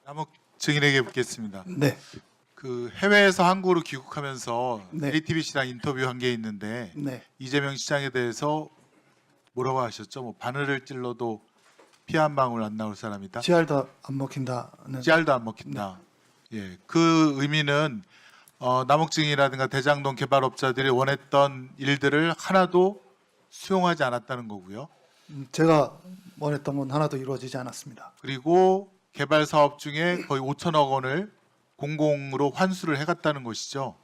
남욱 증인에게 묻겠습니다. 네, 그 해외에서 한국으로 귀국하면서 네. JTBC랑 인터뷰한 게 있는데 네, 이재명 시장에 대해서 뭐라고 하셨죠? 뭐 바늘을 찔러도 피 한 방울 안 나올 사람이다. GR도 안 먹힌다는. 씨알도 안 먹힌다. 예, 그 의미는 남욱 증인이라든가 대장동 개발업자들이 원했던 일들을 하나도 수용하지 않았다는 거고요. 제가 원했던 건 하나도 이루어지지 않았습니다. 그리고 개발 사업 중에 거의 5천억 원을 공공으로 환수를 해갔다는 것이죠.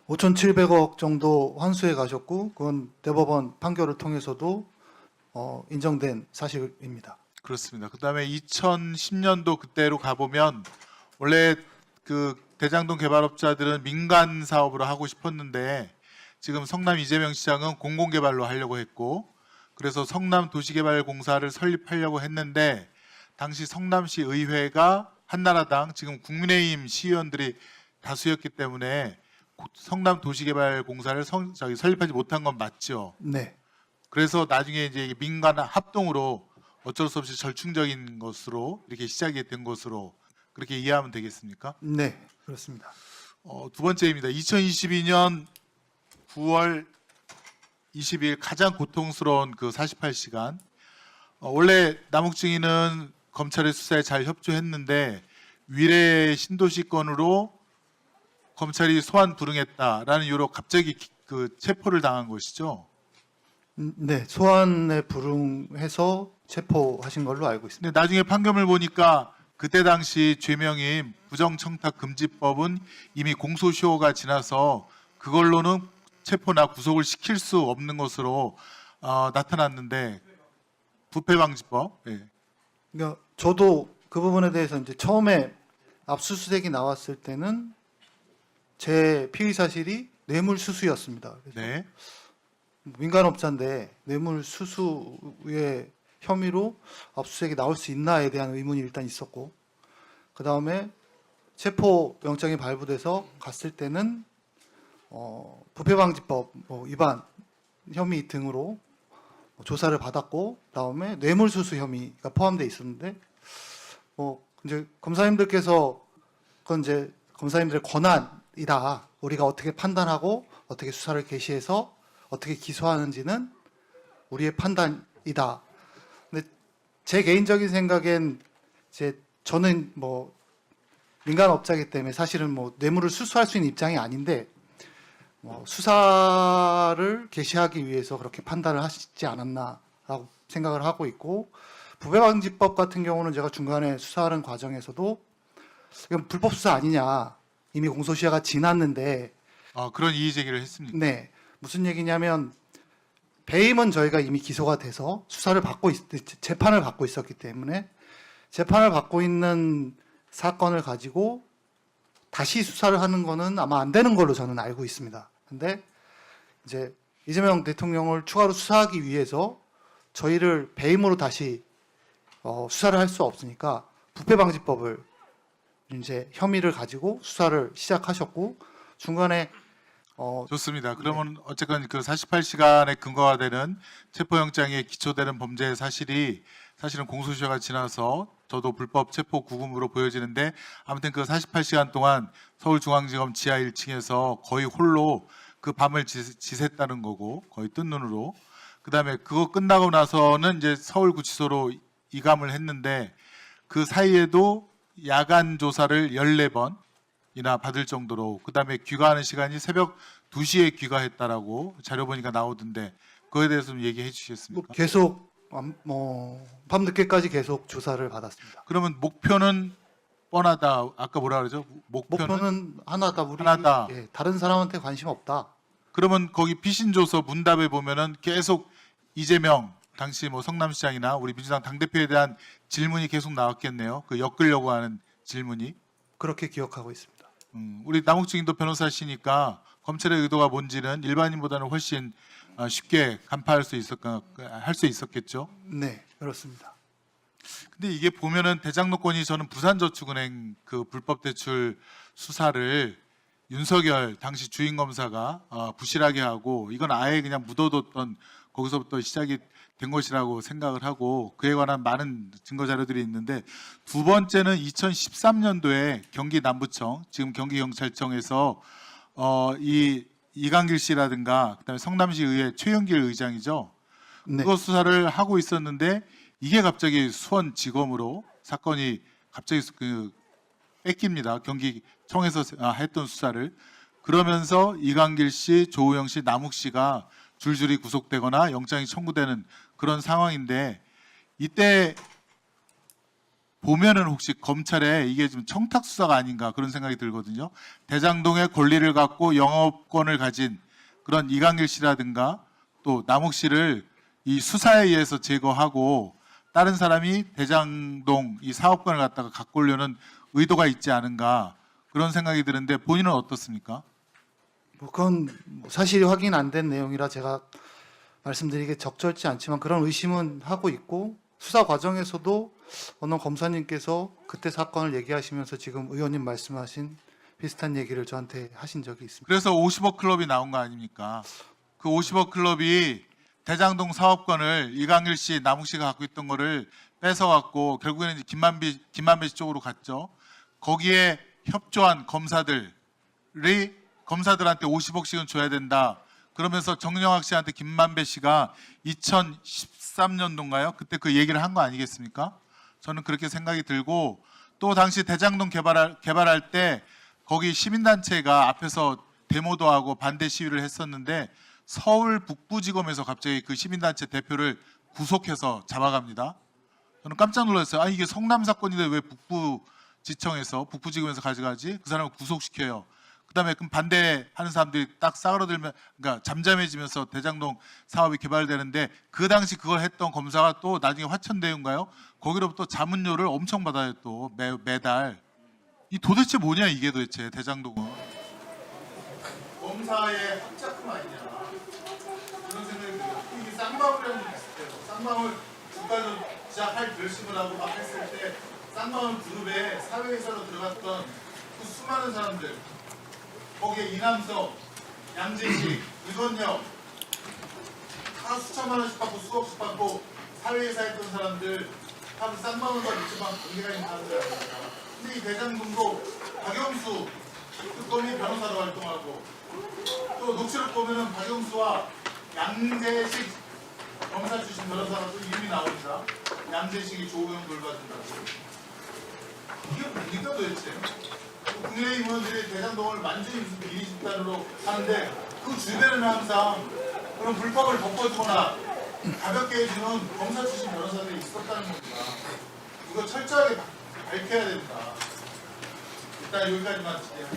5,700억 정도 환수해 가셨고, 그건 대법원 판결을 통해서도 인정된 사실입니다. 그렇습니다. 그다음에 2010년도 그때로 가보면 원래 그 대장동 개발업자들은 민간 사업으로 하고 싶었는데 지금 성남 이재명 시장은 공공개발로 하려고 했고 그래서 성남 도시개발공사를 설립하려고 했는데 당시 성남시 의회가 한나라당 지금 국민의힘 시의원들이 다수였기 때문에 성남 도시개발공사를 설립하지 못한 건 맞죠. 네, 그래서 나중에 이제 민간 합동으로 어쩔 수 없이 절충적인 것으로 이렇게 시작이 된 것으로 그렇게 이해하면 되겠습니까? 네, 그렇습니다. 두 번째입니다. 2022년 9월 20일 가장 고통스러운 그 48시간. 원래 남욱 증인은 검찰의 수사에 잘 협조했는데 위례 신도시 건으로 검찰이 소환 불응했다라는 이유로 갑자기 그 체포를 당한 것이죠. 네, 소환에 불응해서 체포하신 걸로 알고 있습니다. 근데 나중에 판결을 보니까 그때 당시 죄명이 부정청탁금지법은 이미 공소시효가 지나서 그걸로는 체포나 구속을 시킬 수 없는 것으로 나타났는데 부패방지법. 예. 그러니까 저도 그 부분에 대해서 이제 처음에 압수수색이 나왔을 때는 제 피의 사실이 뇌물수수였습니다. 그래서 네. 민간업자인데 뇌물수수의 혐의로 압수수색이 나올 수 있나에 대한 의문이 일단 있었고, 그 다음에 체포영장이 발부돼서 갔을 때는 부패방지법 위반 혐의 등으로 조사를 받았고, 그다음에 뇌물수수 혐의가 포함되어 있었는데, 이제 검사님들께서 그건 이제 검사님들의 권한이다. 우리가 어떻게 판단하고 어떻게 수사를 개시해서 어떻게 기소하는지는 우리의 판단이다. 근데 제 개인적인 생각엔 저는 뭐 민간업자이기 때문에 사실은 뭐 뇌물을 수수할 수 있는 입장이 아닌데 수사를 개시하기 위해서 그렇게 판단을 하시지 않았나라고 생각을 하고 있고, 부패방지법 같은 경우는 제가 중간에 수사하는 과정에서도 이건 불법 수사 아니냐, 이미 공소시효가 지났는데. 그런 이의 제기를 했습니다. 네, 무슨 얘기냐면 배임은 저희가 이미 기소가 돼서 수사를 받고 재판을 받고 있었기 때문에 재판을 받고 있는 사건을 가지고 다시 수사를 하는 거는 아마 안 되는 걸로 저는 알고 있습니다. 근데 이제 이재명 대통령을 추가로 수사하기 위해서 저희를 배임으로 다시 수사를 할 수 없으니까 부패방지법을 이제 혐의를 가지고 수사를 시작하셨고, 중간에 좋습니다. 그러면 어쨌건 그 48시간에 근거가 되는 체포영장에 기초되는 범죄의 사실이 사실은 공소시효가 지나서 저도 불법 체포 구금으로 보여지는데, 아무튼 그 48시간 동안 서울중앙지검 지하 1층에서 거의 홀로 그 밤을 지샜다는 거고, 거의 뜬 눈으로. 그다음에 그거 끝나고 나서는 이제 서울구치소로 이감을 했는데 그 사이에도 야간 조사를 14번이나 받을 정도로, 그다음에 귀가하는 시간이 새벽 2시에 귀가했다라고 자료 보니까 나오던데 그거에 대해서 좀 얘기해 주시겠습니까? 계속 밤늦게까지 계속 조사를 받았습니다. 그러면 목표는 뻔하다. 아까 뭐라 그러죠? 목표는 하나다. 하나다. 예, 다른 사람한테 관심 없다. 그러면 거기 피신조서 문답에 보면은 계속 이재명 당시 뭐 성남시장이나 우리 민주당 당대표에 대한 질문이 계속 나왔겠네요. 그 엮으려고 하는 질문이. 그렇게 기억하고 있습니다. 우리 남욱 증인도 변호사시니까 검찰의 의도가 뭔지는 일반인보다는 훨씬 쉽게 간파할 수 있었겠죠. 네, 그렇습니다. 근데 이게 보면은 대장로권이 저는 부산저축은행 그 불법 대출 수사를 윤석열 당시 주임 검사가 부실하게 하고 이건 아예 그냥 묻어뒀던 거기서부터 시작이 된 것이라고 생각을 하고 그에 관한 많은 증거 자료들이 있는데 두 번째는 2013년도에 경기 남부청 지금 경기경찰청에서 이 이강길 씨라든가 그다음에 성남시 의회 최영길 의장이죠. 네. 그거 수사를 하고 있었는데 이게 갑자기 수원지검으로 사건이 갑자기 뺏깁니다. 경기청에서 했던 수사를. 그러면서 이강길 씨, 조우영 씨, 남욱 씨가 줄줄이 구속되거나 영장이 청구되는 그런 상황인데 이때 보면은 혹시 검찰에 이게 좀 청탁 수사가 아닌가 그런 생각이 들거든요. 대장동의 권리를 갖고 영업권을 가진 그런 이강길 씨라든가 또 남욱 씨를 이 수사에 의해서 제거하고 다른 사람이 대장동 이 사업권을 갖다가 갖고 오려는 의도가 있지 않은가 그런 생각이 드는데 본인은 어떻습니까? 뭐 그건 사실이 확인 안 된 내용이라 제가 말씀드리기 적절치 않지만 그런 의심은 하고 있고 수사 과정에서도 어느 검사님께서 그때 사건을 얘기하시면서 지금 의원님 말씀하신 비슷한 얘기를 저한테 하신 적이 있습니다. 그래서 50억 클럽이 나온 거 아닙니까? 그 50억 클럽이 대장동 사업권을 이강일 씨, 남욱 씨가 갖고 있던 거를 뺏어갖고 결국에는 이제 김만배 씨 쪽으로 갔죠. 거기에 협조한 검사들이 검사들한테 50억씩은 줘야 된다. 그러면서 정영학 씨한테 김만배 씨가 2013년도인가요? 그때 그 얘기를 한 거 아니겠습니까? 저는 그렇게 생각이 들고 또 당시 대장동 개발할 때 거기 시민단체가 앞에서 데모도 하고 반대 시위를 했었는데 서울 북부지검에서 갑자기 그 시민단체 대표를 구속해서 잡아갑니다. 저는 깜짝 놀랐어요. 이게 성남 사건인데 왜 북부지검에서 가져가지? 그 사람을 구속시켜요. 그다음에 그럼 반대하는 사람들이 딱 싸그러들면 그러니까 잠잠해지면서 대장동 사업이 개발되는데 그 당시 그걸 했던 검사가 또 나중에 화천대유인가요? 거기로부터 자문료를 엄청 받아요 또 매달. 이 도대체 뭐냐 이게 도대체 대장동은 검사의 합작품 아니냐 그런 생각이 들어요. 이게 쌍방울이라는 게 있어요. 쌍방울 국가는 시작할 결심을 하고 막 했을 때 쌍방울 그룹에 사회에서 들어갔던 그 수많은 사람들 거기에 이남석, 양재식, 이건영 다 수천만 원씩 받고 수억씩 받고 사회에서 했던 사람들 다 쌍방울과 밑에만 관계가 있는 사람들 아닙니까? 근데 이 대장동도 박영수 특검이 변호사로 활동하고 또 녹취록 보면은 박영수와 양재식 검사 출신 변호사가 또 이름이 나옵니다. 양재식이 조우영 돌봐준다고. 이게 뭡니까 도대체? 국민의힘 의원들이 대장동을 완전히 무슨 비리 집단으로 하는데 그 주변에는 항상 그런 불법을 덮어주거나 가볍게 해주는 검사 출신 변호사들이 있었다는 겁니다. 이거 철저하게 밝혀야 됩니다. 일단 여기까지만